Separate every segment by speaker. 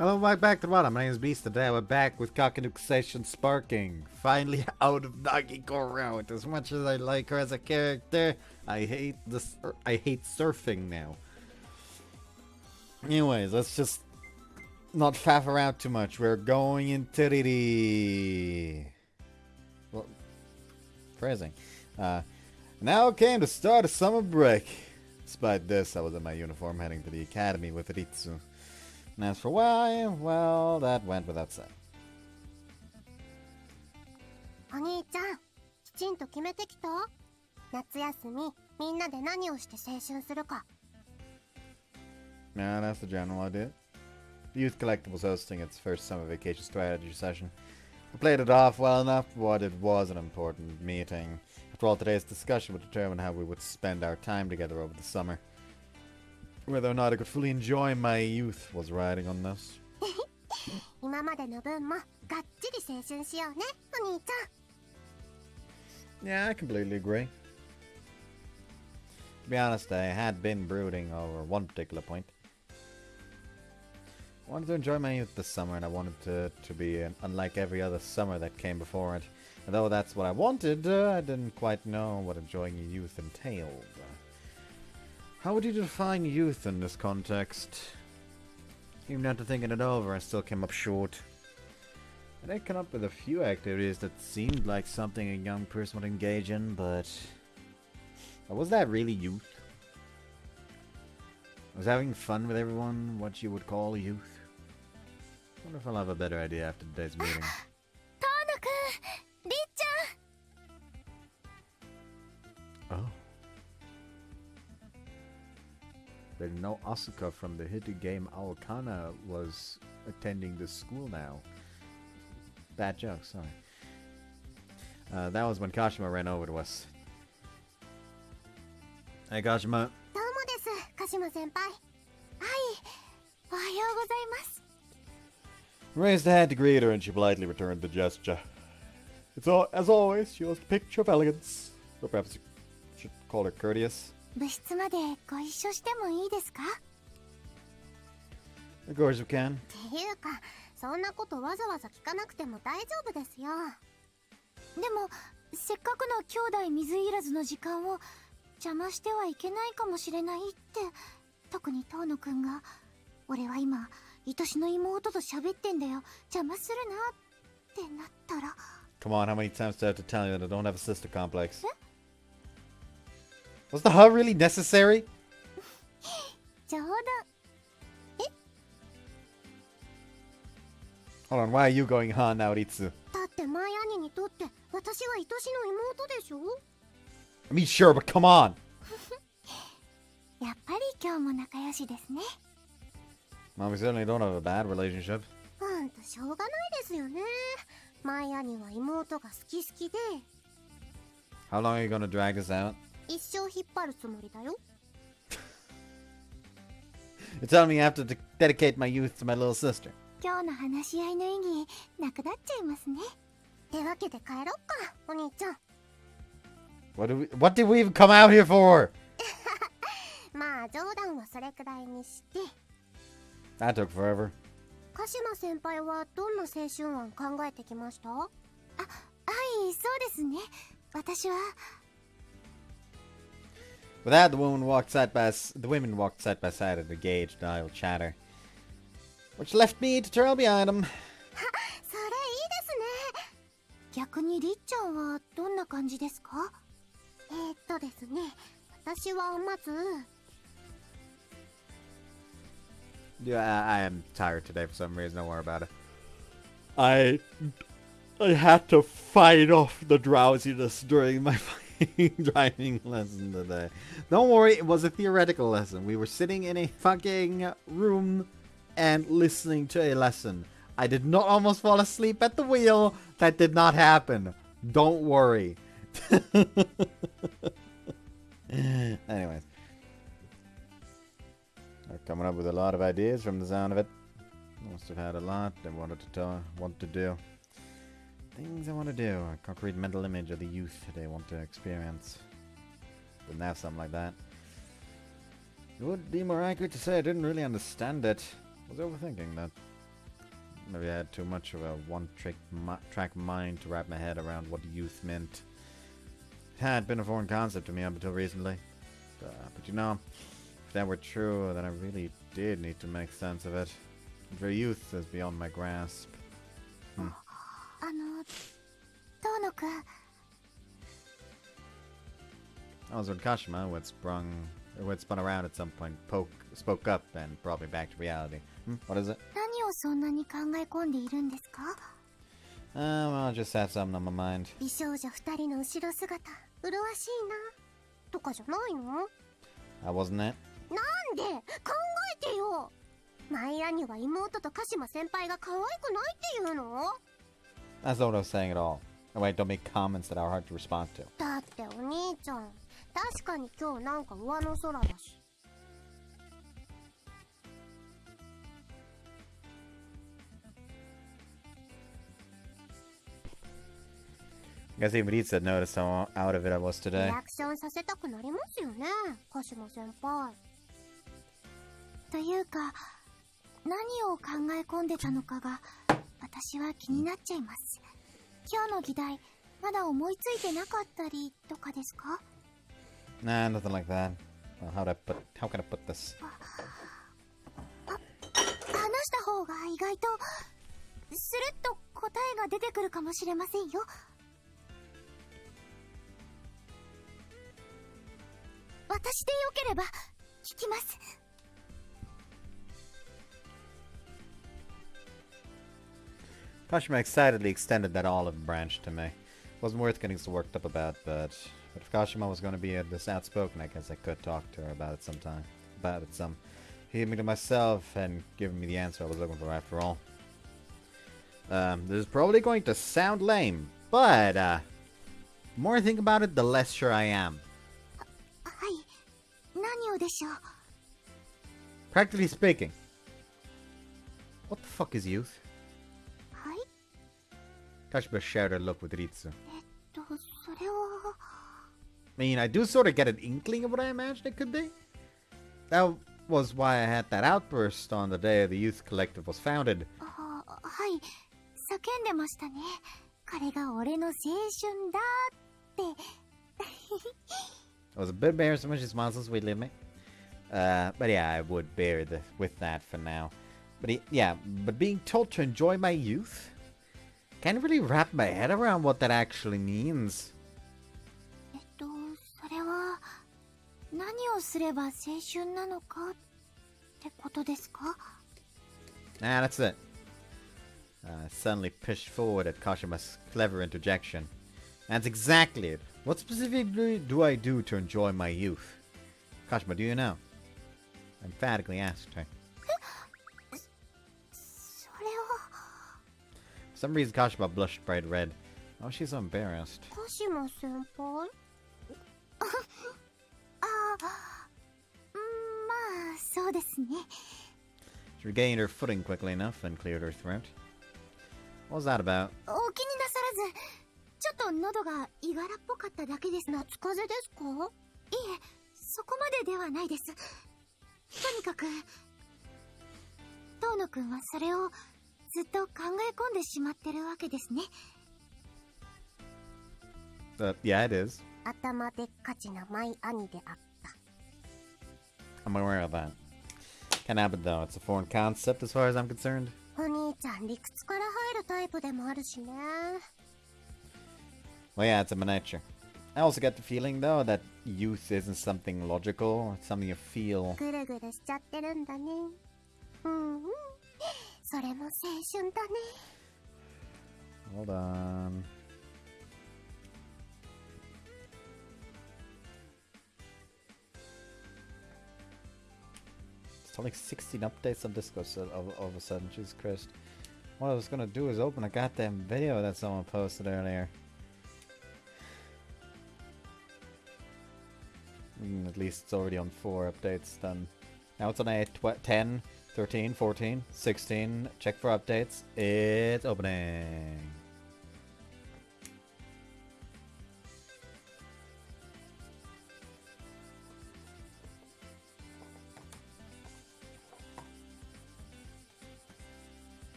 Speaker 1: Hello, back to the bottom. My name is Beast. Today we're back with Kakenuke Seishun Sparking. Finally out of Nagiko Route. As much as I like her as a character, I hate this. I hate surfing now. Anyways, let's just not faff around too much. We're going into the well, phrasing. Now came the start of summer break. Despite this, I was in my uniform heading to the academy with Ritsu. And as for why, well, that went without saying.
Speaker 2: お兄ちゃん、きちんと決めてきた？夏休み、みんなで何をして青春するか。
Speaker 1: Yeah, that's the general idea. The Youth Collective was hosting its first summer vacation strategy session. We played it off well enough, but it was an important meeting. After all, today's discussion would determine how we would spend our time together over the summer. Whether or not I could fully enjoy my youth was riding on this.
Speaker 2: 今までの分もがっちり青春しようね、お兄ちゃん。
Speaker 1: Yeah, I completely agree. To be honest, I had been brooding over one particular point. I wanted to enjoy my youth this summer, and I wanted to be unlike every other summer that came before it. And though that's what I wanted, I didn't quite know what enjoying your youth entailed. How would you define youth in this context? Even after thinking it over, I still came up short. I did come up with a few activities that seemed like something a young person would engage in, but was that really youth? Was having fun with everyone what you would call youth? I wonder if I'll have a better idea after today's meeting.
Speaker 2: トーノくん、りっちゃん。
Speaker 1: Oh. Didn't know Asuka from the hit game Aokana was attending this school now. Bad joke, sorry. That was when Kashima ran over to us. Hey, Kashima.
Speaker 2: どうもです、鹿島先輩。はい、おはようございます。
Speaker 1: Raised a hand to greet her and she politely returned the gesture. As always, she was a picture of elegance. Or perhaps you should call her courteous.
Speaker 2: 部室までご一緒してもいいですか？
Speaker 1: Of course we can.
Speaker 2: っていうか、そんなことわざわざ聞かなくても大丈夫ですよ。でも、せっかくの兄弟水入らずの時間を邪魔してはいけないかもしれないって、特に遠野くんが、俺は今、愛しの妹と喋ってんだよ、邪魔するなってなったら。
Speaker 1: Come on, how many times do I have to tell you that I don't have a sister complex? Was the hug really necessary?
Speaker 2: 冗談。
Speaker 1: Hold on, why are you going on now, Ritsu?
Speaker 2: だってマイ兄にとって私は愛しの妹でしょ。
Speaker 1: I mean, sure, but come on!
Speaker 2: やっぱり今日も仲良しですね。
Speaker 1: Well, we certainly don't have a bad relationship.
Speaker 2: ほんとしょうがないですよね。マイ兄は妹が好き好きで。
Speaker 1: How long are you gonna drag this out?
Speaker 2: 一生引っ張るつもりだよ。
Speaker 1: You're telling me I have to dedicate my youth to my little sister.
Speaker 2: 今日の話し合いの意義なくなっちゃいますね。ってわけで帰ろっか、お兄ちゃん。
Speaker 1: What did we even come out here for?
Speaker 2: まあ冗談はそれくらいにして。
Speaker 1: That took forever.
Speaker 2: 鹿島先輩はどんな青春案考えてきました？あ、はい、そうですね。私は。
Speaker 1: With that, the women walked side by side and engaged in idle chatter, which left me to trail behind them.
Speaker 2: それいいですね。逆にりっちゃんはどんな感じですか？ですね。私はまず。
Speaker 1: Yeah, I am tired today for some reason. Don't worry about it. I had to fight off the drowsiness during my driving lesson today. Don't worry, it was a theoretical lesson. We were sitting in a fucking room and listening to a lesson. I did not almost fall asleep at the wheel. That did not happen. Don't worry. Anyways. They're coming up with a lot of ideas from the sound of it. Must have had a lot they want to do. Things I want to do. A concrete mental image of the youth they want to experience. Didn't have something like that. It would be more accurate to say I didn't really understand it. I was overthinking that. Maybe I had too much of a one-track mind to wrap my head around what youth meant. It had been a foreign concept to me up until recently. But you know, if that were true, then I really did need to make sense of it. For youth is beyond my grasp.
Speaker 2: Tono-kun.
Speaker 1: That was when Kashima, who had spun around at some point, spoke up and brought me back to reality. What is it?
Speaker 2: 何をそんなに考え込んでいるんですか?
Speaker 1: Well, I just had something on my mind.
Speaker 2: 美少女二人の後ろ姿、麗しいな。とかじゃないの?
Speaker 1: That wasn't it?
Speaker 2: なんで考えてよ。マイアニは妹と鹿島先輩が可愛くないっていうの?
Speaker 1: That's not what I was saying at all. Oh, wait, don't make comments that are hard to respond to.
Speaker 2: だってお兄ちゃん、確かに今日なんか上の空だし。
Speaker 1: I guess even Ritsu noticed how out of it I was
Speaker 2: リ
Speaker 1: today.
Speaker 2: アクションさせたくなりますよね、鹿島先輩。というか、何を考え込んでたのかが私は気になっちゃいます。今日の議題、まだ思いついてなかったりとかですか?
Speaker 1: Nah, nothing like that. Well, how can I put this?
Speaker 2: 話した方が意外とスルッと答えが出てくるかもしれませんよ。私でよければ聞きます。
Speaker 1: Kashima excitedly extended that olive branch to me. Wasn't worth getting so worked up about, but if Kashima was going to be this outspoken, I guess I could talk to her about it sometime. Hearing me to myself and giving me the answer I was looking for after all. This is probably going to sound lame, but the more I think about it, the less sure I am.
Speaker 2: はい、何をでしょう?
Speaker 1: Practically speaking, what the fuck is youth?
Speaker 2: はい?
Speaker 1: Kashima shared her look with Ritsu.
Speaker 2: それは...
Speaker 1: I mean, I do sort of get an inkling of what I imagined it could be. That was why I had that outburst on the day the youth collective was founded.
Speaker 2: はい、叫んでましたね。彼が俺の青春だって。
Speaker 1: I was a bit embarrassed when she smiled so sweetly at me. But yeah, I would bear with that for now. But being told to enjoy my youth? Can't really wrap my head around what that actually means.
Speaker 2: それは何をすれば青春なのかってことですか?
Speaker 1: Nah, that's it. Suddenly pushed forward at Kashima's clever interjection. That's exactly it. What specifically do I do to enjoy my youth? Kashima, do you know? I emphatically asked her. For some reason, Kashima blushed bright red. Oh, she's so embarrassed.
Speaker 2: Kashima senpai? まあ、そうですね。
Speaker 1: She regained her footing quickly enough and cleared her throat. What was that about?
Speaker 2: お気になさらず、ちょっと喉がいがらっぽかっただけです。夏風邪ですか? いえ、そこまでではないです。とにかく、遠野くんはそれをずっと考え込んでしまってるわけですね。
Speaker 1: Yeah, it is.
Speaker 2: 頭でっかちなマイ兄であった。
Speaker 1: I'm aware of that. Can't happen though. It's a foreign concept as far as I'm concerned.
Speaker 2: お兄ちゃん理屈から入るタイプでもあるしね。
Speaker 1: Well, yeah, it's in my nature. I also get the feeling though that youth isn't something logical. It's something you feel.
Speaker 2: ぐるぐるしちゃってるんだね。それも青春だね。
Speaker 1: Hold on. It's like 16 updates on Discord all of a sudden. Jesus Christ. What I was gonna do is open a goddamn video that someone posted earlier. At least it's already on 4 updates done. Now it's on 8, 10, 13, 14, 16. Check for updates. It's opening.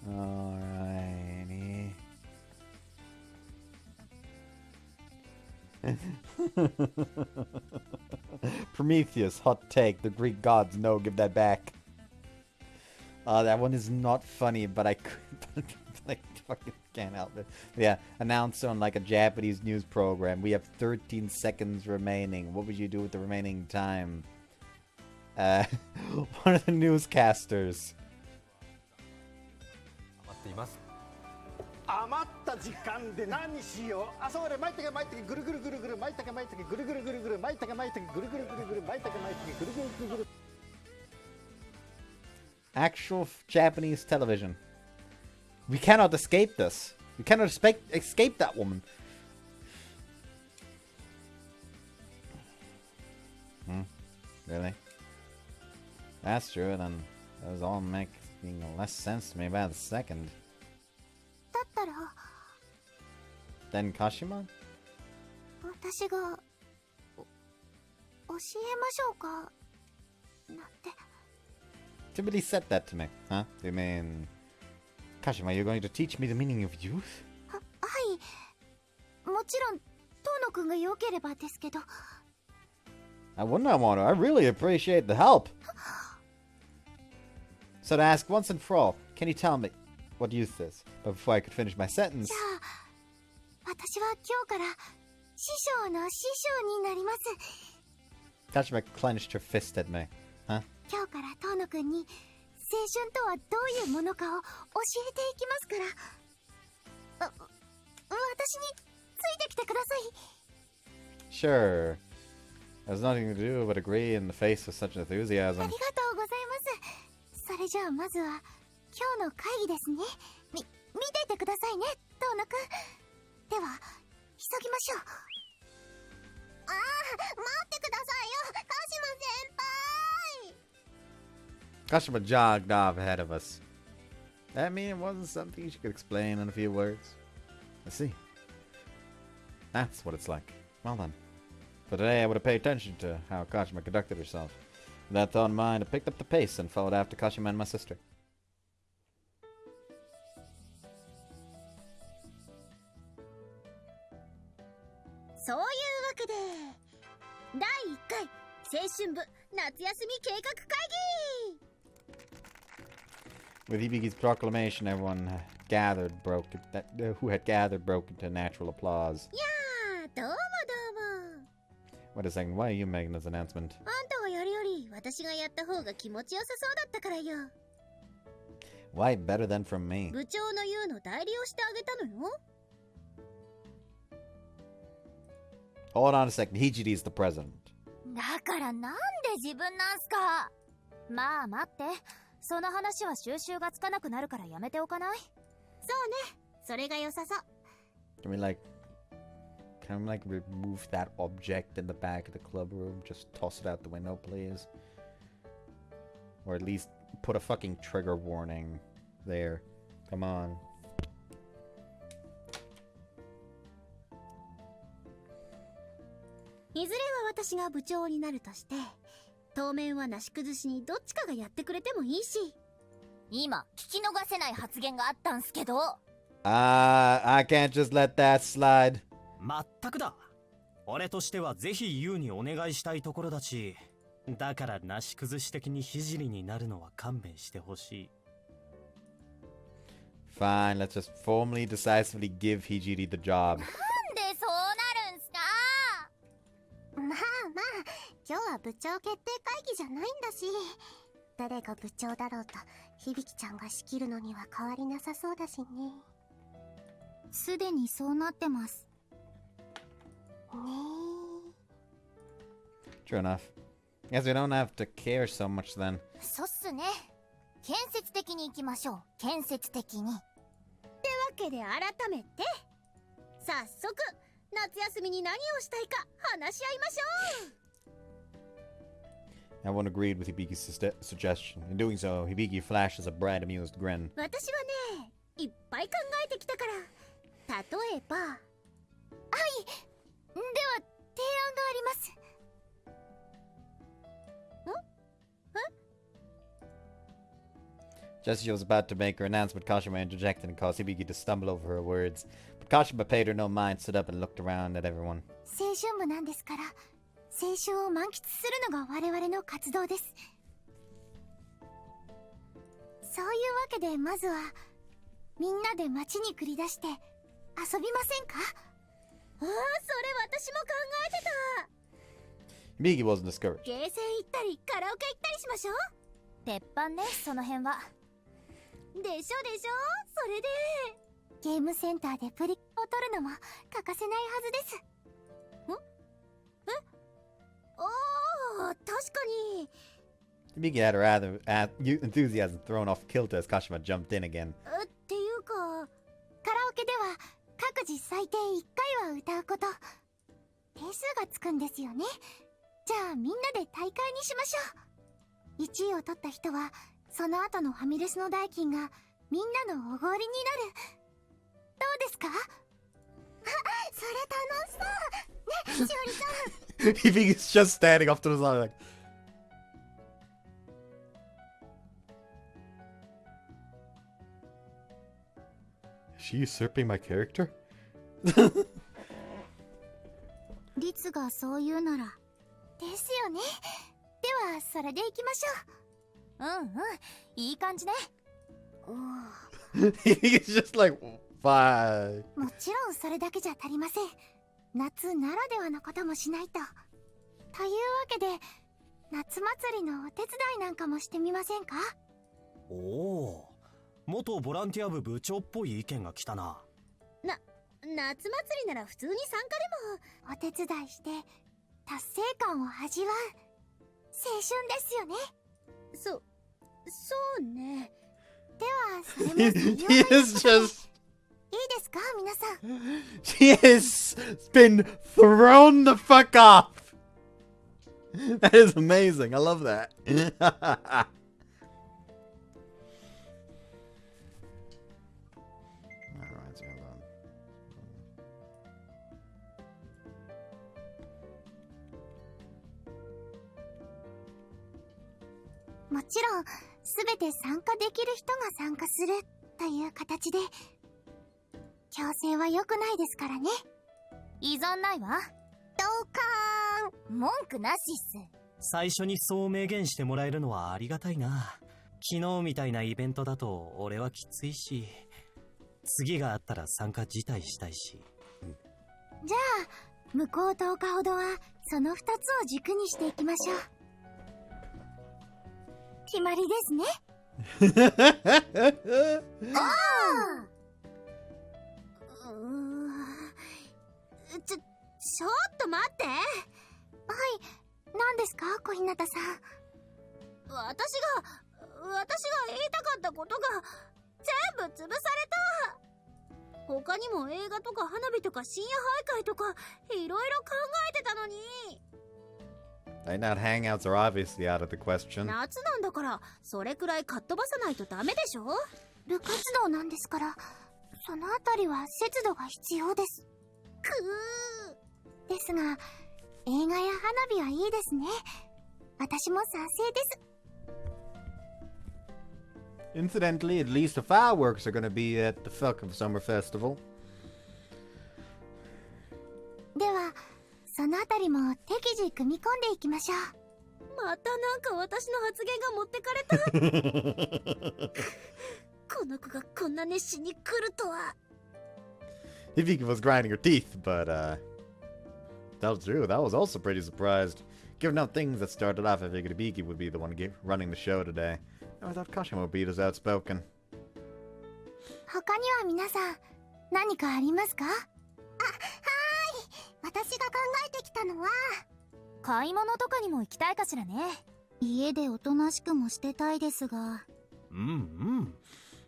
Speaker 1: Alrighty. Prometheus, hot take. The Greek gods, no, give that back. That one is not funny, but I could, like, fucking can't help it. Yeah, announcer on like a Japanese news program. We have 13 seconds remaining. What would you do with the remaining time? One of the newscasters.
Speaker 3: 余った時間で何しよう。あ、そうね、巻いてけ巻いてけぐるぐるぐるぐる巻いてけ巻いてけぐるぐるぐるぐる巻いてけ巻いてけぐるぐるぐるぐる巻いてけ巻いてけぐるぐるぐるぐる。
Speaker 1: Actual Japanese television. We cannot escape this. We cannot escape that woman. Really? That's true, then those all making less sense to me by the second.
Speaker 2: だったら
Speaker 1: Then Kashima?
Speaker 2: 私が教えましょうかなんて。
Speaker 1: Somebody said that to me, huh? You mean... Kashima, you're going to teach me the meaning of youth?
Speaker 2: はい。もちろん、遠野くんが良ければですけど。
Speaker 1: I would not want to. I really appreciate the help. So to ask once and for all, can you tell me what youth is? But before I could finish my sentence...
Speaker 2: じゃあ、私は今日から師匠の師匠になります。
Speaker 1: Kashima clenched her fist at me. Huh?
Speaker 2: 今日から遠野くんに青春とはどういうものかを教えていきますから。私についてきてください。
Speaker 1: Sure. There's nothing to do but agree in the face of such
Speaker 2: あ
Speaker 1: enthusiasm.
Speaker 2: りがとうございます。それじゃあまずは今日の会議ですね。見ていてくださいね、遠野くん。では、急ぎましょう。ああ、待ってくださいよ、鹿島先輩。
Speaker 1: Kashima jogged off ahead of us. That mean it wasn't something she could explain in a few words? I see. That's what it's like. Well then. For today I would have paid attention to how Kashima conducted herself. With that thought in mind, I picked up the pace and followed after Kashima and my sister.
Speaker 2: そういうわけで、第1回青春部夏休み計画会議。
Speaker 1: With Hibiki's proclamation, everyone who had gathered broke into natural applause.
Speaker 2: やあ、どうもどうも。
Speaker 1: Wait a second, why are you making this announcement?
Speaker 2: あんたがやるより私がやった方が気持ちよさそうだったからよ。
Speaker 1: Why better than from me?
Speaker 2: 部長の言うの代理をしてあげたのよ。
Speaker 1: Hold on a second, Hijidi's the president.
Speaker 2: だからなんで自分なんすか。まあ待って、その話は収集がつかなくなるからやめておかない？そうね、それが良さそう。
Speaker 1: Can we remove that object in the back of the club room? Just toss it out the window, please. Or at least put a fucking trigger warning there. Come on.
Speaker 2: いずれは私が部長になるとして、当面はなし崩しにどっちかがやってくれてもいいし。今聞き逃せない発言があったんすけど。
Speaker 1: I can't just let that slide.
Speaker 4: まったくだ。俺としてはぜひユウにお願いしたいところだし、だからなし崩し的に聖になるのは勘弁してほしい。
Speaker 1: Fine, let's just formally, decisively give Hijiri the job.
Speaker 2: なんでそうなるんすか。まあまあ、今日は部長決定会議じゃないんだし、誰が部長だろうと響ちゃんが仕切るのには変わりなさそうだしね。すでにそうなってますね。
Speaker 1: True enough. Guess we don't have to care so much then.
Speaker 2: そうっすね。建設的に行きましょう。建設的に。ってわけで改めて、早速夏休みに何をしたいか話し合いましょう。
Speaker 1: Everyone agreed with Hibiki's suggestion. In doing so, Hibiki flashes a bright, amused grin.
Speaker 2: 私はね、いっぱい考えてきたから。例えば、はい、では提案があります。
Speaker 1: Just as she was about to make her announcement, Kashima interjected and caused Hibiki to stumble over her words. But Kashima paid her no mind, stood up and looked around at everyone.
Speaker 2: 青春部なんですから、青春を満喫するのが我々の活動です。そういうわけでまずはみんなで街に繰り出して遊びませんか？ああ、それ私も考えてた。
Speaker 1: Hibiki wasn't discouraged.
Speaker 2: ゲーセン行ったりカラオケ行ったりしましょう。鉄板ね、その辺は。でしょでしょ。それでゲームセンターでプリを取るのも欠かせないはずです。ん？え？おー、確かに。
Speaker 1: Hibiki had her rather enthusiasm thrown off kilter as Kashima jumped in again.
Speaker 2: っていうか、カラオケでは各自最低1回は歌うこと。点数がつくんですよね。じゃあみんなで大会にしましょう。1位を取った人はその後のファミレスの代金がみんなのおごりになる。どうですか？あ、それ楽しそうね、しおりさん。
Speaker 1: Hibiki's just standing off to the side like... Is she usurping my character?
Speaker 2: リツがそう言うなら。ですよね。ではそれでいきましょう。うんうん、いい感じね。
Speaker 1: He's just like, bye.
Speaker 2: もちろんそれだけじゃ足りません。夏ならではのこともしないと。というわけで夏祭りのお手伝いなんかもしてみませんか？
Speaker 4: おお、元ボランティア部部長っぽい意見が来たな。
Speaker 2: 夏祭りなら普通に参加でもお手伝いして達成感を味わう青春ですよね。そうね。ではそれも採用ということでいいですか、皆さん。
Speaker 1: She has been thrown the fuck off. That is amazing. I love that. Alright, so hold on.
Speaker 2: もちろん全て参加できる人が参加するという形で、強制は良くないですからね。依存ないわ。同感。文句なしっす。
Speaker 4: 最初にそう明言してもらえるのはありがたいな。昨日みたいなイベントだと俺はきついし、次があったら参加辞退したいし。
Speaker 2: じゃあ向こう10日ほどはその2つを軸にしていきましょう。決まりですね。ちょっと待って。はい、何ですか、小日向さん。私が言いたかったことが全部潰された。他にも映画とか花火とか深夜徘徊とかいろいろ考えてたのに。
Speaker 1: Night night hangouts are obviously out of the question.
Speaker 2: 夏なんだからそれくらいかっ飛ばさないとダメでしょ。部活動なんですから、そのあたりは節度が必要です。ですが映画や花火はいいですね。私も賛成です。
Speaker 1: Incidentally, at least the fireworks are going to be at the fuck of Summer Festival.
Speaker 2: ではそのあたりも適時組み込んでいきましょう。またなんか私の発言が持ってかれた。この子がこんな熱心に来るとは。
Speaker 1: Hibiki was grinding her teeth, but that was true. That was also pretty surprised. Given how things that started off, I figured Hibiki would be the one running the show today. I thought Kashima would be as outspoken.
Speaker 2: 他には皆さん何かありますか？はーい。私が考えてきたのは、買い物とかにも行きたいかしらね。家でおとなしくもしてたいですが。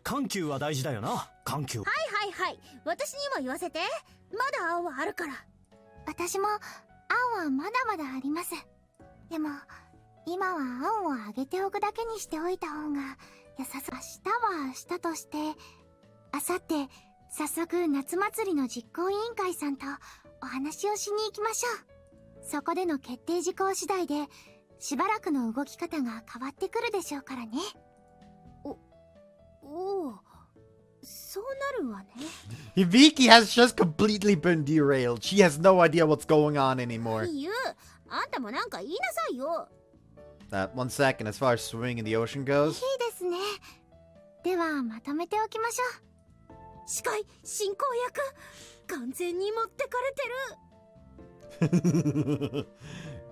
Speaker 4: 緩急は大事だよな。緩急。はい、
Speaker 2: 私にも言わせて。まだ案はあるから。私も案はまだまだあります。でも今は案をあげておくだけにしておいた方が良さそう。明日は明日として、明後日早速夏祭りの実行委員会さんとお話をしに行きましょう。そこでの決定事項次第でしばらくの動き方が変わってくるでしょうからね。そうなるわね。
Speaker 1: Hibiki has just completely been derailed. She has no idea what's going on anymore.
Speaker 2: ユウ、あんたもなんか言いなさいよ。
Speaker 1: One second, as far as swimming in the ocean goes.
Speaker 2: いいですね。ではまとめておきましょう。司会進行役完全に持ってかれてる。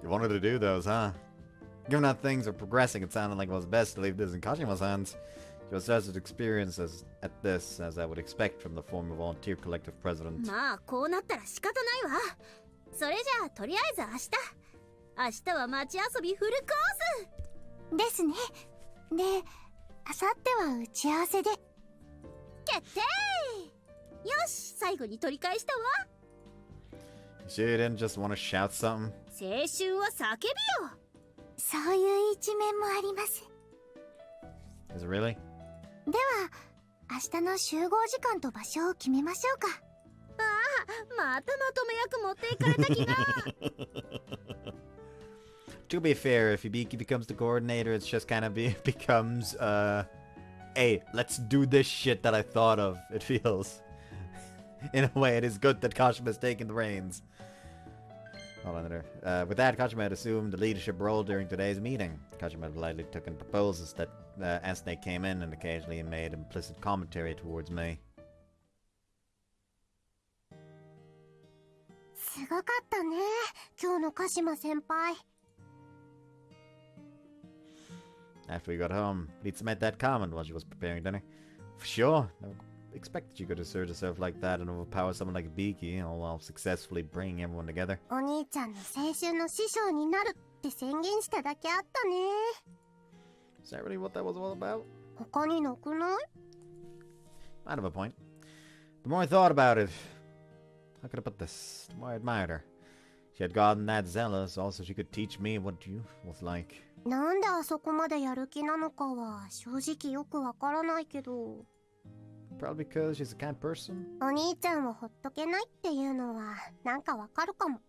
Speaker 1: You wanted to do those, huh? Given how things are progressing, it sounded like it was best to leave this in Kashima's hands. She was as experienced at this as I would expect from the former volunteer collective president.
Speaker 2: まあこうなったら仕方ないわ。それじゃあとりあえず明日は街遊びフルコースですね。で、明後日は打ち合わせで決定。よし、最後に取り返したわ。
Speaker 1: She didn't just want to shout something.
Speaker 2: 青春は叫びよ。そういう一面もあります。
Speaker 1: Is it really?
Speaker 2: では明日の集合時間と場所を決めましょうか。ああ、またまとめ役持っていかれた気が。
Speaker 1: To be fair, if Hibiki becomes the coordinator, it's just kind of becomes, hey, let's do this shit that I thought of, it feels. In a way, it is good that Kashima's taking the reins. Hold on there. With that, Kashima had assumed the leadership role during today's meeting. Kashima politely took in proposals that as they came in and occasionally made implicit commentary towards me.
Speaker 2: すごかったね、今日の鹿島先輩。
Speaker 1: After we got home, Litsa made that comment while she was preparing dinner. For sure, never expected you could assert herself like that and overpower someone like Biki, all while successfully bringing everyone together.
Speaker 2: お兄ちゃんの青春の師匠になるって宣言しただけあったね。
Speaker 1: Is that really what that was all about?
Speaker 2: 他になくない？
Speaker 1: Might have a point. The more I thought about it, how could I put this? The more I admired her. She had gotten that zealous, also she could teach me what youth was like.
Speaker 2: なんであそこまでやる気なのかは正直よくわからないけど、
Speaker 1: Probably because she's a kind person.
Speaker 2: お兄ちゃんをほっとけないっていうのはなんかわかるかも。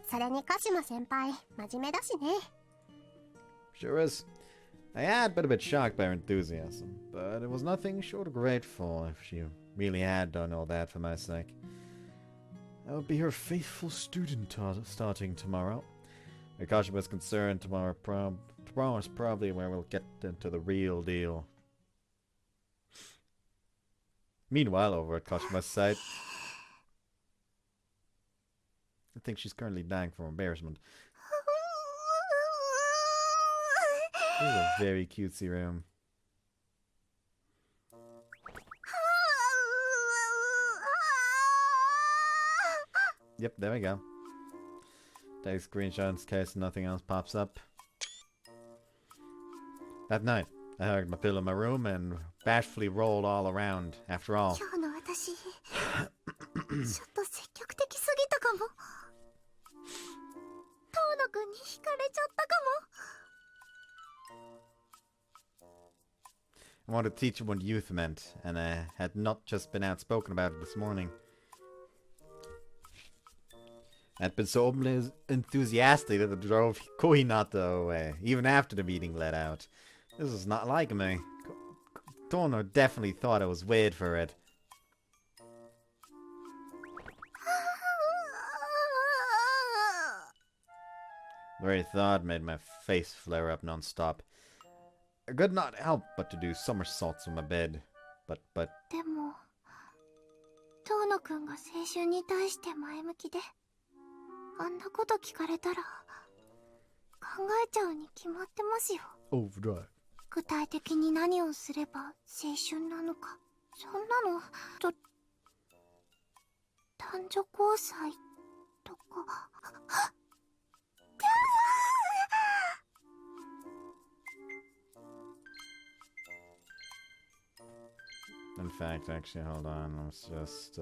Speaker 2: それに鹿島先輩真面目だしね。
Speaker 1: Sure is. I had been a bit shocked by her enthusiasm, but it was nothing short of grateful if she really had done all that for my sake. I would be her faithful student starting tomorrow. Where Kashima is concerned, tomorrow is probably where we'll get into the real deal. Meanwhile, over at Kashima's side, I think she's currently dying from embarrassment. This is a very cutesy room. Yep, there we go. Take screenshots in case nothing else pops up. That night, I hugged my pillow in my room and bashfully rolled all around. After all,
Speaker 2: 今日の私ちょっと積極的すぎたかも。遠野くんに惹かれちゃったかも。
Speaker 1: I wanted to teach him what youth meant, and I had not just been outspoken about it this morning. I'd been so enthusiastic that it drove Kohinata away, even after the meeting let out. This was not like me. Tono definitely thought I was weird for it. The very thought made my face flare up non-stop. I could not help but to do somersaults on my bed. But...
Speaker 2: でも遠野くんが青春に対して前向きで、あんなこと聞かれたら考えちゃうに決まってますよ。
Speaker 1: Overdrive.
Speaker 2: 具体的に何をすれば青春なのか、そんなの男女交際とか。
Speaker 1: In fact, actually, hold on, let's just,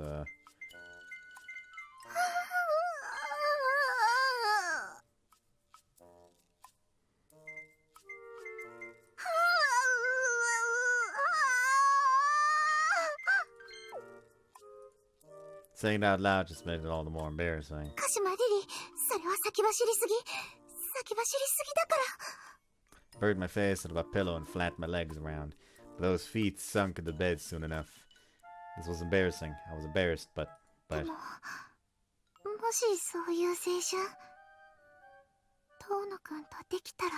Speaker 1: saying it out loud just made it all the more embarrassing.
Speaker 2: 鹿島リリ、それは先走りすぎだから。
Speaker 1: Buried my face into my pillow and flapped my legs around. But those feet sunk in the bed soon enough. This was embarrassing. I was embarrassed, but
Speaker 2: でも、もしそういう青春、遠野くんとできたら。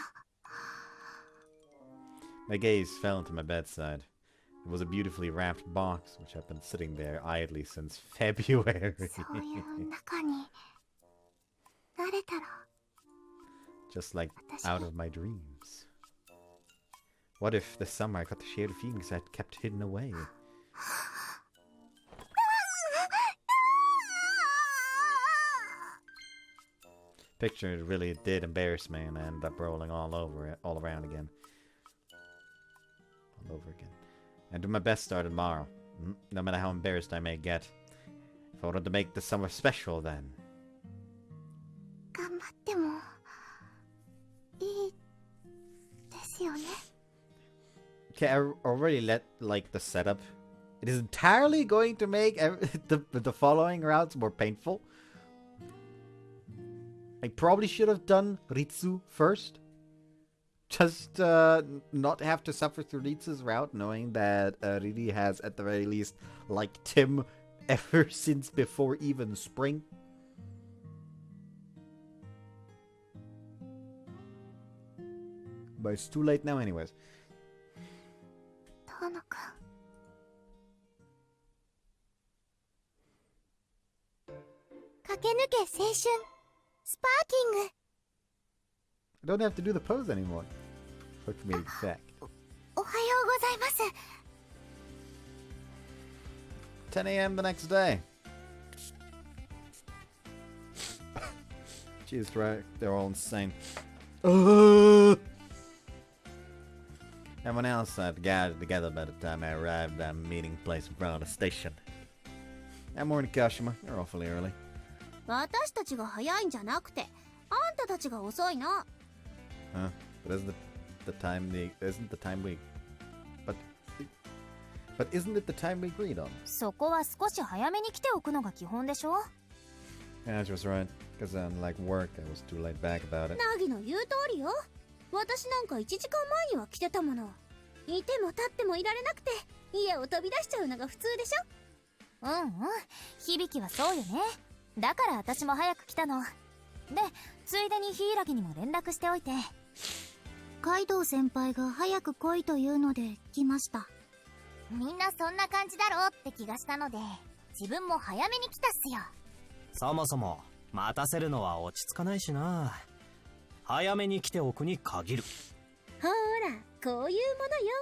Speaker 1: my gaze fell into my bedside. It was a beautifully wrapped box, which had been sitting there idly since February.
Speaker 2: そういう中になれたら。
Speaker 1: Just like out of my dreams. What if this summer I got to share the feelings I'd kept hidden away? Picture really did embarrass me, and I ended up rolling all around again. All over again. And do my best start tomorrow. No matter how embarrassed I may get. If I wanted to make the summer special, then.
Speaker 2: 頑張ってもいいですよね。
Speaker 1: Okay, I already let like the setup. It is entirely going to make the following routes more painful. I probably should have done Ritsu first. Just not have to suffer through Ritsu's route, knowing that Riri has at the very least liked Tim ever since before even spring. But it's too late now anyways.
Speaker 2: 遠野くん。駆け抜け青春スパーキング。
Speaker 1: I don't have to do the pose anymore. For comedic effect.
Speaker 2: おはようございます。
Speaker 1: 10 a.m. the next day. Jesus, right? They're all insane. Everyone else had gathered together by the time I arrived at a meeting place in front of the station. That morning, Kashima, you're awfully early.
Speaker 2: 私たちが早いんじゃなくて、あんたたちが遅いの。
Speaker 1: Huh? But isn't the time we But isn't it the time we agreed on?
Speaker 2: そこは少し早めに来ておくのが基本でしょ。
Speaker 1: Yeah, she was right. Because unlike work, I was too laid back about it.
Speaker 2: ナギの言う通りよ。私なんか1時間前には来てたもの。いても立ってもいられなくて、家を飛び出しちゃうのが普通でしょ。うんうん、響はそうよね。だから私も早く来たの。で、ついでに柊にも連絡しておいて。カイドウ先輩が早く来いというので来ました。みんなそんな感じだろうって気がしたので、自分も早めに来たっすよ。
Speaker 4: そもそも待たせるのは落ち着かないしな。早めに来ておくに限る。
Speaker 2: ほら、こういうものよ。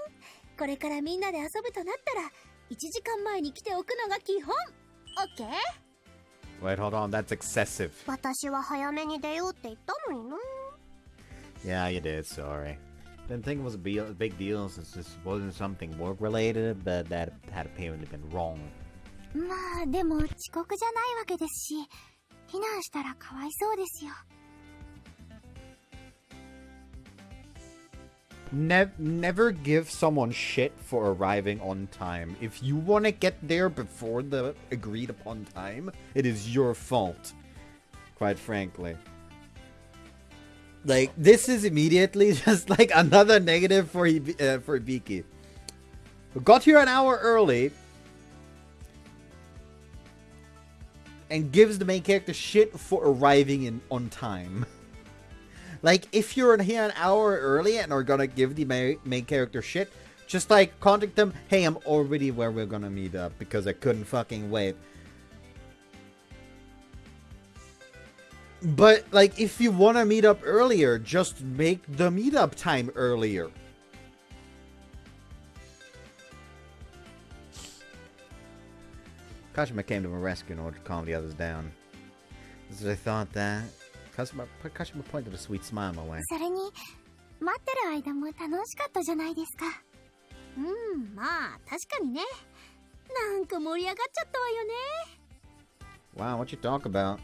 Speaker 2: これからみんなで遊ぶとなったら1時間前に来ておくのが基本。オッケー？
Speaker 1: Wait, hold on, that's excessive.
Speaker 2: 私は早めに出ようって言ったのにな。
Speaker 1: Yeah, you did, sorry. Didn't think it was a big deal since this wasn't something work-related, but that had apparently been wrong.
Speaker 2: まあ、でも遅刻じゃないわけですし、避難したらかわいそうですよ。
Speaker 1: Never give someone shit for arriving on time. If you want to get there before the agreed upon time, it is your fault. Quite frankly. Like, this is immediately just like another negative for Ibiki. Got here an hour early and gives the main character shit for arriving on time. Like, if you're here an hour early and are gonna give the main character shit, just like contact them, hey, I'm already where we're gonna meet up because I couldn't fucking wait. But, like, if you wanna meet up earlier, just make the meetup time earlier. Kashima came to my rescue in order to calm the others down. As I thought that, Kashima pointed a sweet smile my way.
Speaker 2: それに、待ってる間も楽しかったじゃないですか。まあ、確かにね。なんか盛り上がっちゃったわよね。
Speaker 1: Wow, what you talk about?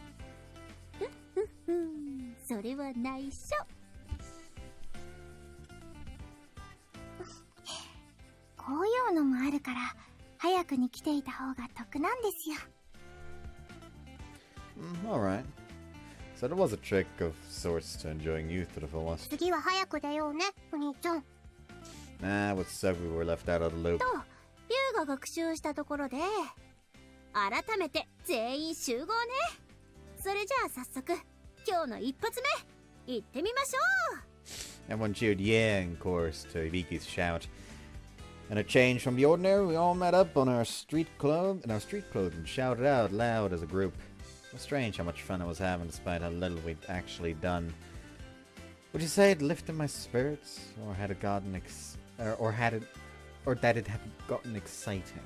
Speaker 2: それは内緒。こういうのもあるから、早くに来ていた方が得なんですよ。
Speaker 1: Alright. So that was a trick of sorts to enjoying youth to the fullest.
Speaker 2: 次は早く出ようね、お兄ちゃん。
Speaker 1: Nah, it would suck we were left out of the loop.
Speaker 2: と、優が学習したところで、改めて全員集合ね。それじゃあ早速、今日の一発目、行ってみましょう。
Speaker 1: Everyone cheered yeah, in chorus, to Ibiki's shout. And a change from the ordinary, we all met up on our street clothes and shouted out loud as a group. It was strange how much fun I was having despite how little we'd actually done. Would you say it lifted my spirits, or had it gotten or that it had gotten exciting?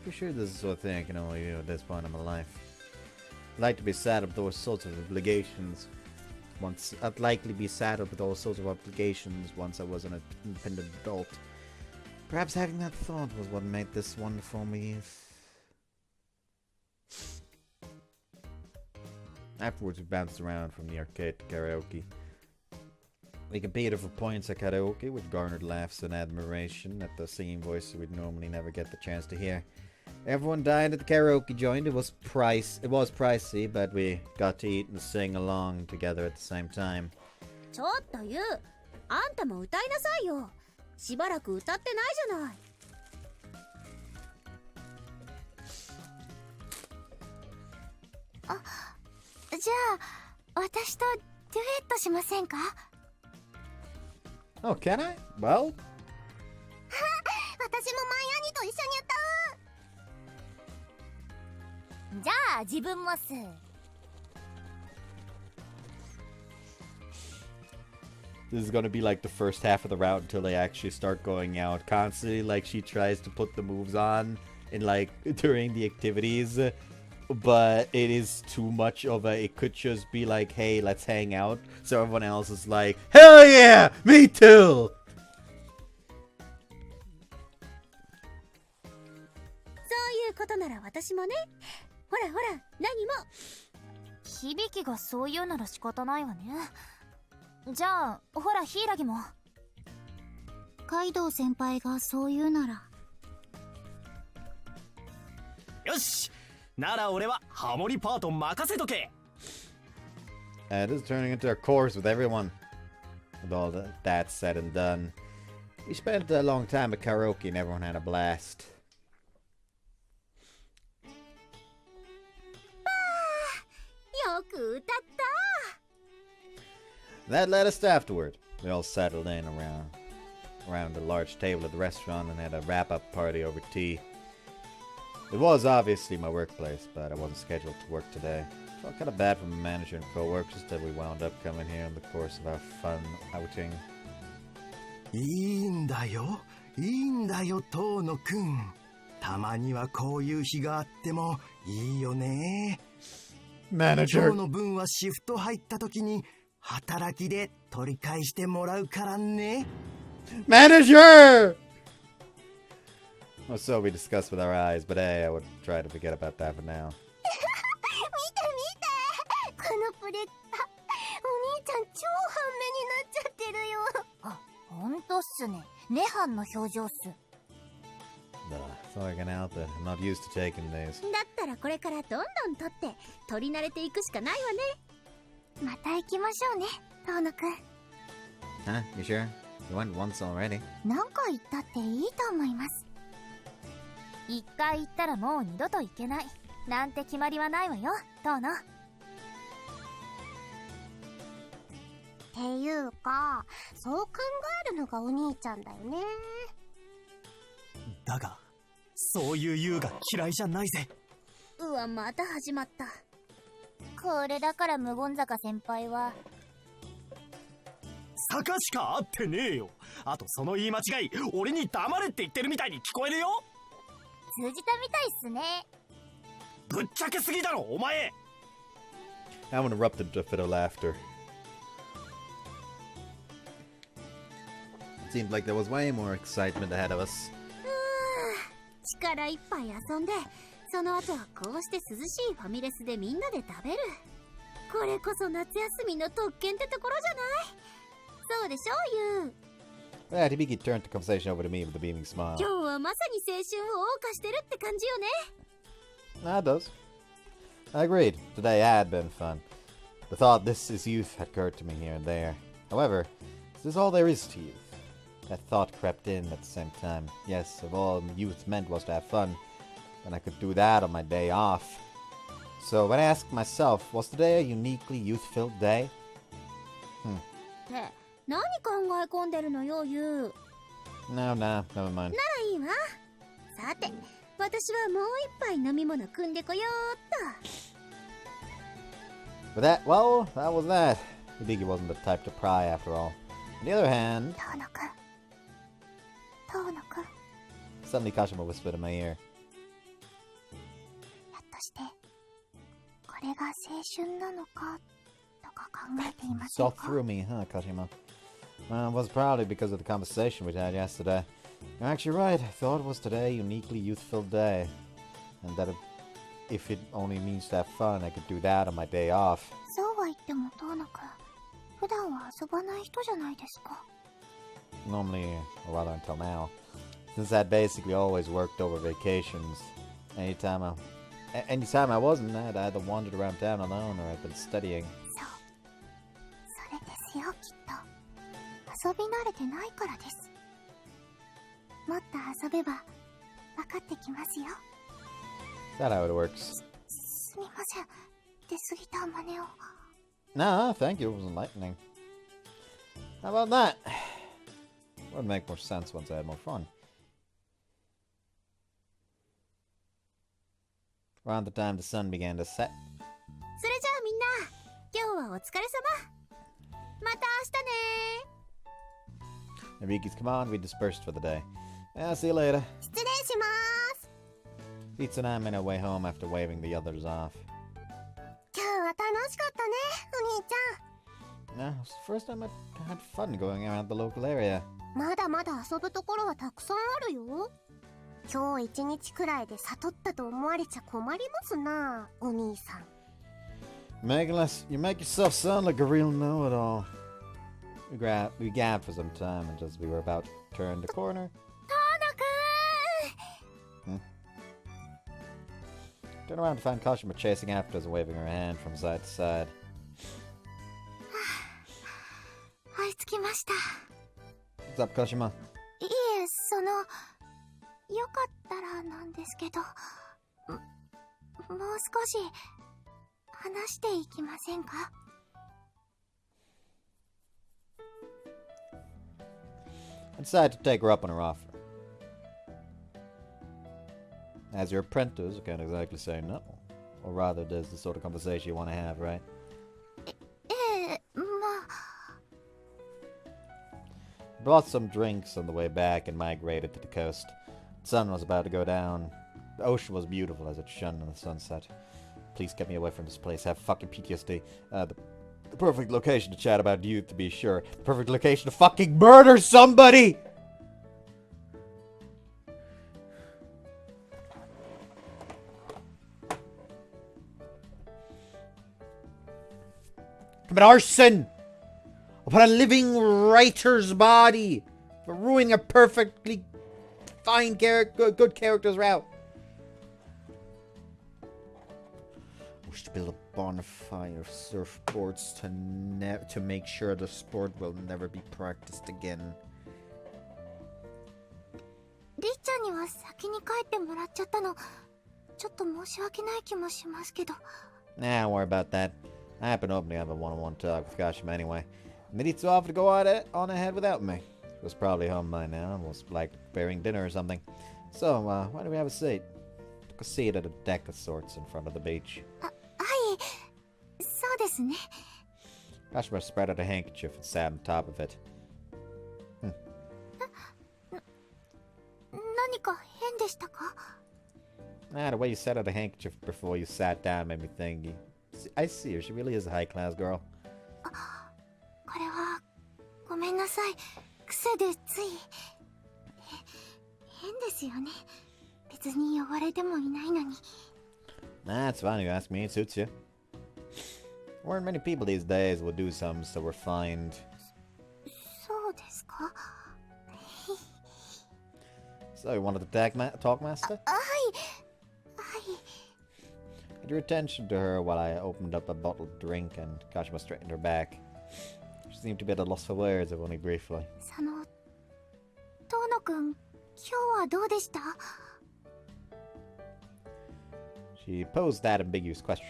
Speaker 1: For sure this is the sort of thing I can only do at this point in my life. I'd like to be saddled with those sorts of obligations. I'd likely be saddled with all sorts of obligations once I was an independent adult. Perhaps having that thought was what made this wonderful me. Afterwards we bounced around from the arcade to karaoke. We competed for points at karaoke, which garnered laughs and admiration at the singing voices we'd normally never get the chance to hear. Everyone dined at the karaoke joint. It was pricey, but we got to eat and sing along together at the same time.
Speaker 2: ちょっとユウ、あんたも歌いなさいよ。しばらく歌ってないじゃない。じゃあ私とデュエットしませんか？
Speaker 1: Oh, can I? Well,
Speaker 2: 私もマイアニと一緒に歌う。じゃあ自分もす。
Speaker 1: this is gonna be like the first half of the route until they actually start going out constantly. Like she tries to put the moves on in like during the activities, but it is too much of a. It could just be like, hey, let's hang out. So everyone else is like, hell yeah, me too.
Speaker 2: そういうことなら私もね。ほらほら、何も。響がそう言うなら仕方ないわね。じゃあほら柊も。カイドウ先輩がそう言うなら。
Speaker 4: よし、なら俺はハモリパート任せとけ。
Speaker 1: It is turning into a course with everyone. With all that said and done, we spent a long time at karaoke and everyone had a blast. That led us to afterward. We all settled in around a large table at the restaurant and had a wrap-up party over tea. It was obviously my workplace, but I wasn't scheduled to work today. Felt kind of bad for my manager and co-workers that we wound up coming here in the course of our fun outing.
Speaker 5: いいんだよ、遠野くん。たまにはこういう日があってもいいよね。
Speaker 1: Manager.
Speaker 5: 今日の分はシフト入った時に働きで取り返してもらうからね。
Speaker 1: Manager! Well, so we discussed with our eyes, but hey, I would try to forget about that for now.
Speaker 2: 見てこのプレッタ、お兄ちゃん超半目になっちゃってるよ。あ、ほんとっすね。涅槃の表情っす。
Speaker 1: So I can help it. I'm not used to taking these.
Speaker 2: だったらこれからどんどん取って取り慣れていくしかないわね。また行きましょうね、遠野くん。
Speaker 1: Huh? You sure? You went once already.
Speaker 2: 何回行ったっていいと思います。一回行ったらもう二度と行けないなんて決まりはないわよ、遠野。っていうか、そう考えるのがお兄ちゃんだよね。
Speaker 4: だがそういう優が嫌いじゃないぜ。
Speaker 2: うわ、また始まった。これだから無言坂先輩は
Speaker 4: 坂しか合ってねえよ。あとその言い間違い、俺に黙れって言ってるみたいに聞こえるよ。
Speaker 2: 通じたみたいっすね。
Speaker 4: ぶっちゃけすぎだろお前。
Speaker 1: Everyone erupted into a fit of laughter. It seemed like there was way more excitement ahead of us.
Speaker 2: 力いっぱい遊んで、その後はこうして涼しいファミレスでみんなで食べる。これこそ夏休みの特権ってところじゃない？そうでしょ、ユウ。
Speaker 1: Yeah, Hibiki turned the conversation over to me with a beaming smile.
Speaker 2: 今日はまさに青春を謳歌してるって感じよね。
Speaker 1: It does. I agreed. Today had been fun. The thought this is youth had occurred to me here and there. However, is this all there is to youth? That thought crept in at the same time. Yes, if all youth meant was to have fun, then I could do that on my day off. So when I asked myself, was today a uniquely youth-filled day?
Speaker 2: って何考え込んでるのよ、ユウ。
Speaker 1: No, never mind.
Speaker 2: いいわ。さて、私はもう一杯飲み物汲んでこようっと。
Speaker 1: But that was that. Hibiki wasn't the type to pry after all. On the other hand,
Speaker 2: 遠野くん。遠野くん。
Speaker 1: suddenly Kashima whispered in my ear.
Speaker 2: ひょっとして、これが青春なのか、とか考えていません
Speaker 1: Saw
Speaker 2: か
Speaker 1: through me, huh, Kashima? Well, it was probably because of the conversation we had yesterday. You're actually right. I thought it was today a uniquely youth-filled day. And that if it only means to have fun, I could do that on my day off.
Speaker 2: そうは言っても遠野くん、普段は遊ばない人じゃないですか。
Speaker 1: Normally, or rather until now, since I'd basically always worked over vacations. Anytime I wasn't, I'd either wandered around town alone or I'd been studying.
Speaker 2: そう。それですよ、きっと。遊び慣れてないからです。もっと遊べば、分かってきますよ。
Speaker 1: Is that how it works?
Speaker 2: すみません。出過ぎた真似を。
Speaker 1: No, thank you. It was enlightening. How about that? Would make more sense once I had more fun. Around the time the sun began to set.
Speaker 2: それじゃあみんな、今日はお疲れ様。また明日ね。
Speaker 1: Riki's command, we dispersed for the day. Yeah, see you later.
Speaker 2: 失礼します。
Speaker 1: Pizza and I made our way home after waving the others off.
Speaker 2: 今日は楽しかったね、お兄ち
Speaker 1: Yeah, it was the first time I had fun going around the local area.
Speaker 2: ゃん。まだまだ遊ぶところはたくさんあるよ。今日一日くらいで悟ったと思われちゃ困りますな、お兄さん。
Speaker 1: You make yourself sound like a real know-it-all. We gabbed for some time and as we were about to turn the corner.
Speaker 2: 遠野くん。
Speaker 1: Turned around to find Kashima chasing after us and waving her hand from side to side.
Speaker 2: 追いつきました。
Speaker 1: What's up, Kashima?
Speaker 2: いえ、よかったらなんですけど、もう少し話していきませんか？
Speaker 1: I decided to take her up on her offer. As your apprentice, I can't exactly say no. Or rather, there's the sort of conversation you want to have, right?
Speaker 2: ええ、まあ。
Speaker 1: Brought some drinks on the way back and migrated to the coast. The sun was about to go down. The ocean was beautiful as it shone in the sunset. Please get me away from this place. I have fucking PTSD. The perfect location to chat about youth, to be sure. The perfect location to fucking murder somebody! Commit arson upon a living writer's body for ruining a perfectly fine good character's route. I wish to build a bonfire of surfboards to make sure the sport will never be practiced again.
Speaker 2: りっちゃんには先に帰ってもらっちゃったの。ちょっと申し訳ない気もしますけど。
Speaker 1: Nah, don't worry about that. I happen to openly have a one-on-one talk with Kashima anyway. Niditsu offered to go on ahead without me. She was probably home by now, almost like preparing dinner or something. So, why don't we have a seat? Took a seat at a deck of sorts in front of the beach.
Speaker 2: はい、そうですね。
Speaker 1: Kashima spread out a handkerchief and sat on top of it.
Speaker 2: 何か変でしたか？
Speaker 1: Ah, the way you set out a handkerchief before you sat down made me think. I see her. She really is a high-class girl.
Speaker 2: これはごめんなさい。癖でつい変ですよね。別に呼ばれてもいないのに。
Speaker 1: Nah, it's fine. You ask me. It suits you. Weren't many people these days would do something so refined.
Speaker 2: そうですか？
Speaker 1: So you wanted to talk, Master?
Speaker 2: はい。
Speaker 1: I drew attention to her while I opened up a bottled drink and Kashima straightened her back. She seemed to be at a loss for words, if only briefly.
Speaker 2: 遠野くん、今日はどうでした？
Speaker 1: She posed that ambiguous question.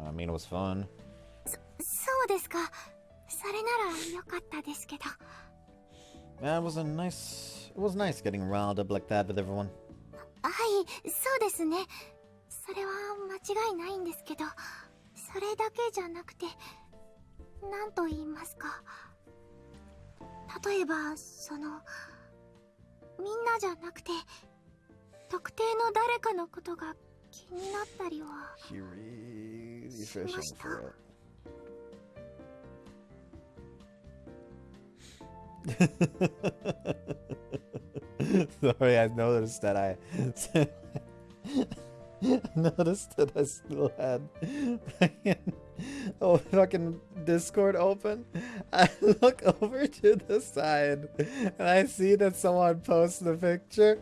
Speaker 1: I mean, it was fun.
Speaker 2: そうですか。それならよかったですけど。
Speaker 1: Yeah, it was nice getting riled up like that with everyone.
Speaker 2: はい、そうですね。それは間違いないんですけど、それだけじゃなくて、なんと言いますか。例えば、みんなじゃなくて、特定の誰かのことが気になったりは
Speaker 1: She really
Speaker 2: しま
Speaker 1: fishing
Speaker 2: した。
Speaker 1: for it. Sorry, I noticed that I noticed that I still had fucking Discord open. I look over to the side and I see that someone posted a picture.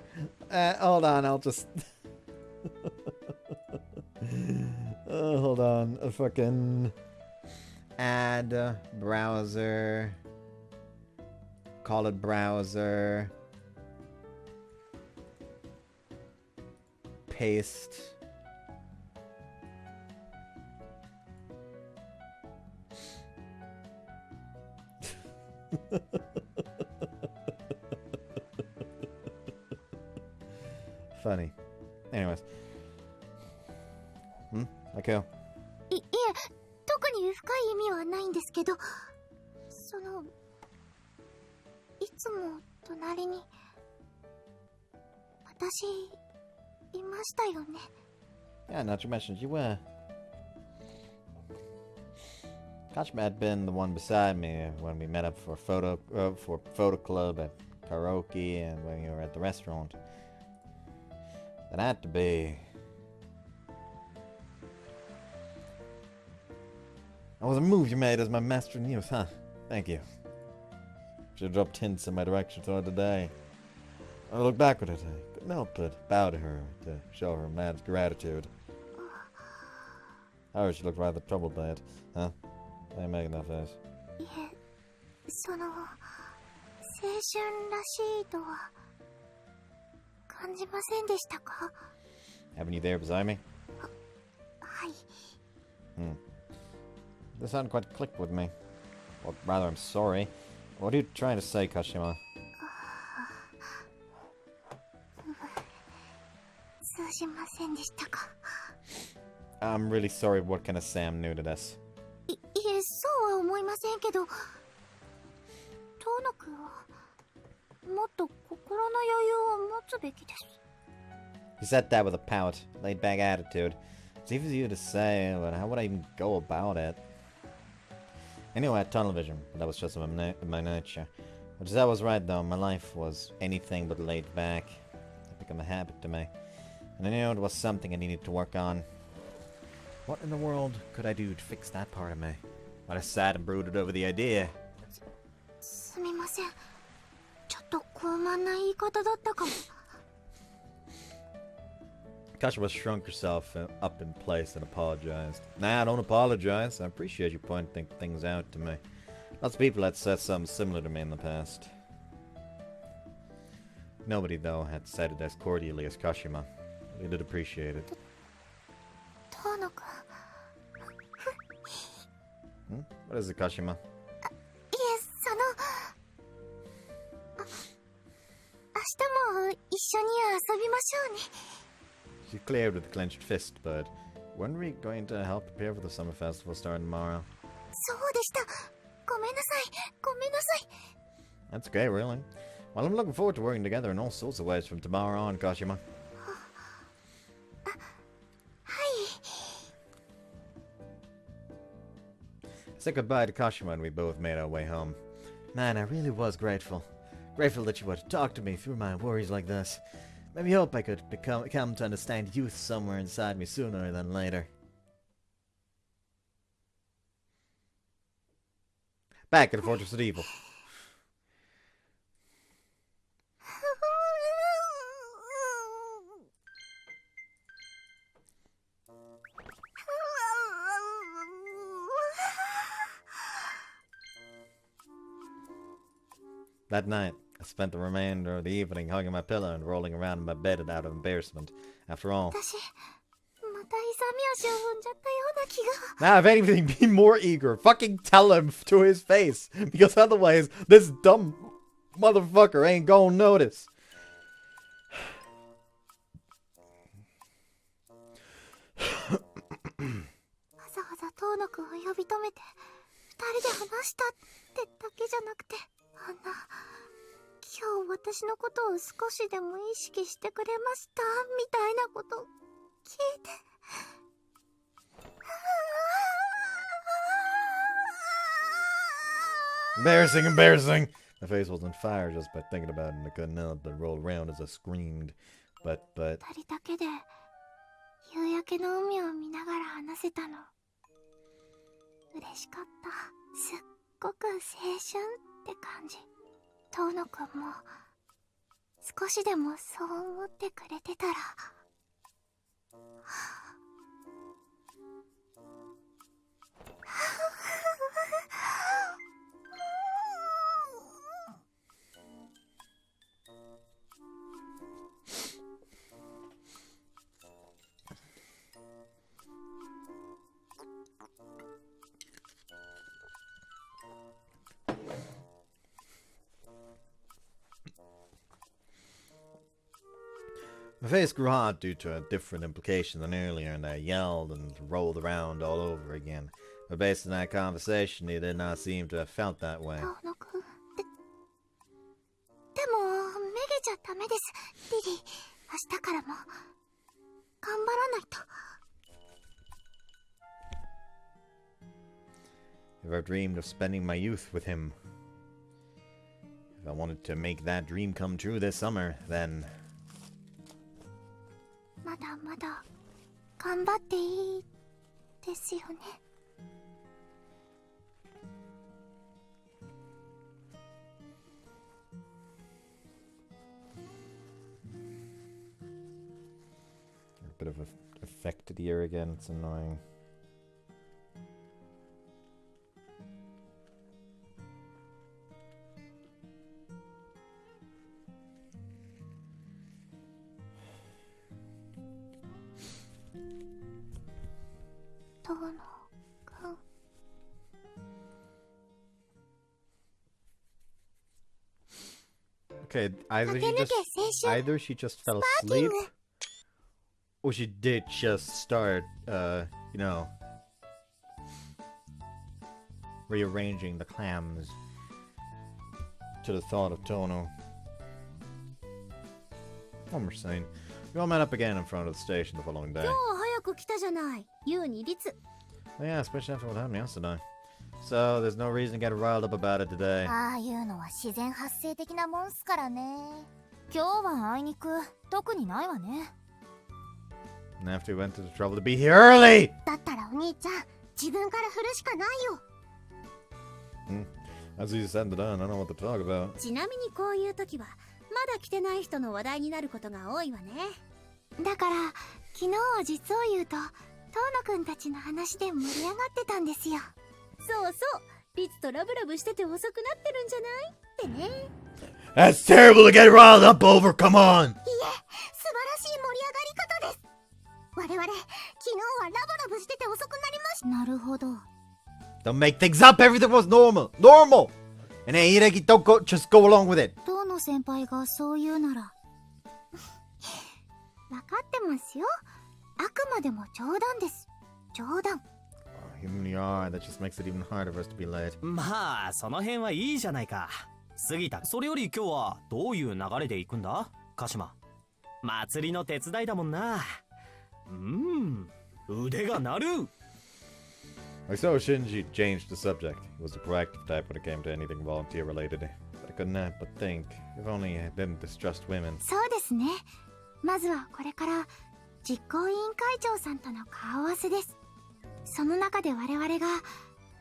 Speaker 1: Hold on, I'll just hold on. A fucking add browser. Call it browser. Paste. Funny. Anyways. Okay.
Speaker 2: いえ、特に深い意味はないんですけど、いつも隣に私いましたよね。
Speaker 1: Yeah, not to mention you were. Kashima had been the one beside me when we met up for photo club at karaoke and when you were at the restaurant. That had to be. That was a move you made as my master in youth, huh? Thank you. Should have dropped hints in my direction throughout the day. I look back at it, I couldn't help but bow to her to show her mad gratitude. Oh, she looked rather troubled by it, huh? Why are you making that face?
Speaker 2: いえ、青春らしいとは感じませんでしたか？
Speaker 1: Having you there beside me?
Speaker 2: はい。
Speaker 1: This hadn't quite clicked with me. Or rather, I'm sorry. What are you trying to say, Kashima?
Speaker 2: 通じませんでしたか？
Speaker 1: I'm really sorry what kind of Sam new to this.
Speaker 2: いえ、そうは思いませんけど、遠野くんはもっと心の余裕を持つべきです。
Speaker 1: He said that with a pout, laid back attitude. It's easy for you to say, but how would I even go about it? I knew I had tunnel vision, but that was just my nature. But that was right though, my life was anything but laid back. It became a habit to me. And I knew it was something I needed to work on. What in the world could I do to fix that part of me? But I sat and brooded over the idea.
Speaker 2: すみません。ちょっと傲慢な言い方だったかも。
Speaker 1: Kashima shrunk herself up in place and apologized. Nah, don't apologize. I appreciate you pointing things out to me. Lots of people had said something similar to me in the past. Nobody, though, had said it as cordially as Kashima. We did appreciate it.
Speaker 2: 遠野くん。
Speaker 1: What is it, Kashima?
Speaker 2: いえ、明日も一緒に遊びましょうね。
Speaker 1: She cleared with a clenched fist, but weren't we going to help prepare for the summer festival starting tomorrow?
Speaker 2: そうでした。ごめんなさい。ごめんなさい。
Speaker 1: That's okay, really. Well, I'm looking forward to working together in all sorts of ways from tomorrow on, Kashima.
Speaker 2: はい。
Speaker 1: Said goodbye to Kashima and we both made our way home. Man, I really was grateful. Grateful that you would talk to me through my worries like this. Maybe hope I could come to understand youth somewhere inside me sooner than later. Back in the Fortress of Evil. That night, I spent the remainder of the evening hugging my pillow and rolling around in my bed out of embarrassment. After all,
Speaker 2: 私また勇み足を踏んじゃったような気が。
Speaker 1: now if anything, be more eager. Fucking tell him to his face. Because otherwise, this dumb motherfucker ain't gonna notice.
Speaker 2: わざわざ遠野くんを呼び止めて二人で話したってだけじゃなくて、あんな今日私のことを少しでも意識してくれましたみたいなこと聞いて。
Speaker 1: Embarrassing, embarrassing. My face was on fire just by thinking about it, and I couldn't help but roll around as I screamed. But,
Speaker 2: 二人だけで夕焼けの海を見ながら話せたの嬉しかった。すっごく青春って感じ。遠野くんも少しでもそう思ってくれてたら。
Speaker 1: my face grew hot due to a different implication than earlier, and I yelled and rolled around all over again. But based on that conversation, he did not seem to have felt that way.
Speaker 2: 遠野くんでもめげちゃダメです。リリー、明日からも頑張らないと。
Speaker 1: If I dreamed of spending my youth with him, if I wanted to make that dream come true this summer, then
Speaker 2: まだまだ頑張っていいですよね。
Speaker 1: a bit of a affected ear again. It's annoying. Okay, either she just fell asleep, or she did just start, you know, rearranging the clams to the thought of Tono. One more scene. We all met up again in front of the station the following day. Oh, yeah, especially after what happened yesterday. So, there's no reason to get riled up about it today.
Speaker 2: ああいうのは自然発生的なもんすからね。今日はあいにく特にないわね。
Speaker 1: And after we went to the trouble to be here early!
Speaker 2: だったらお兄ちゃん、自分から振るしかないよ。
Speaker 1: As you said it, I don't know what to talk about.
Speaker 2: ちなみにこういう時はまだ来てない人の話題になることが多いわね。だから昨日は実を言うと遠野くんたちの話で盛り上がってたんですよ。そうそう、リツとラブラブしてて遅くなってるんじゃないってね。
Speaker 1: That's terrible to get riled up over, come on!
Speaker 2: いえ、素晴らしい盛り上がり方です。我々、昨日はラブラブしてて遅くなりました。なるほど。
Speaker 1: Don't make things up, everything was normal! Normal! And hey, Hireki, don't go, just go along with it!
Speaker 2: 遠野先輩がそう言うなら分かってますよ。あくまでも冗談です。冗談。
Speaker 1: You really are, that just makes it even harder for us to be late.
Speaker 4: まあその辺はいいじゃないか。杉田、それより今日はどういう流れで行くんだ鹿島。祭りの手伝いだもんな。腕が鳴る。
Speaker 1: I saw Shinji changed the subject. He was the proactive type when it came to anything volunteer related. But I couldn't help but think, if only I didn't distrust women.
Speaker 2: そうですね。まずはこれから実行委員会長さんとの顔合わせです。その中で我々が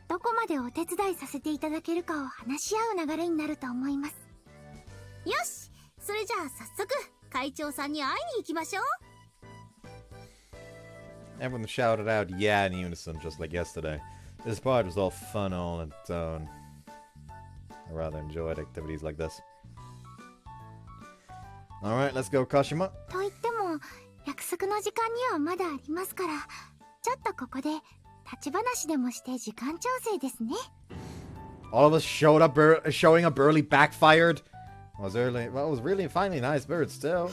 Speaker 2: どこまでお手伝いさせていただけるかを話し合う流れになると思います。よし、それじゃあ早速会長さんに会いに行きましょう。
Speaker 1: Everyone shouted out yeah in unison just like yesterday. This part was all fun all on its own. I rather enjoyed activities like this. Alright, let's go, Kashima.
Speaker 2: と言っても約束の時間にはまだありますから、ちょっとここで立ち話でもして時間調整ですね。
Speaker 1: All of us showing up early backfired. Was really finally nice bird still.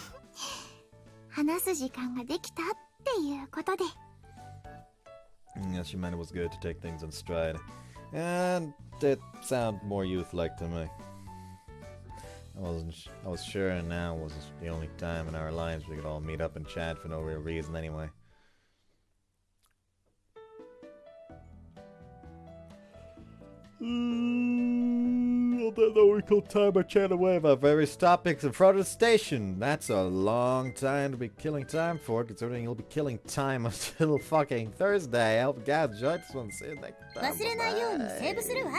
Speaker 2: 話す時間ができたっていうことで。
Speaker 1: Yeah, she meant it was good to take things in stride. And it sounded more youth-like to me. I was sure now was the only time in our lives we could all meet up and chat for no real reason anyway. Although we could time or chat away about various topics in front of the station. That's a long time to be killing time for, considering you'll be killing time until fucking Thursday. I hope you guys enjoyed this one. See you next time.
Speaker 2: 忘れないようにセーブするわ。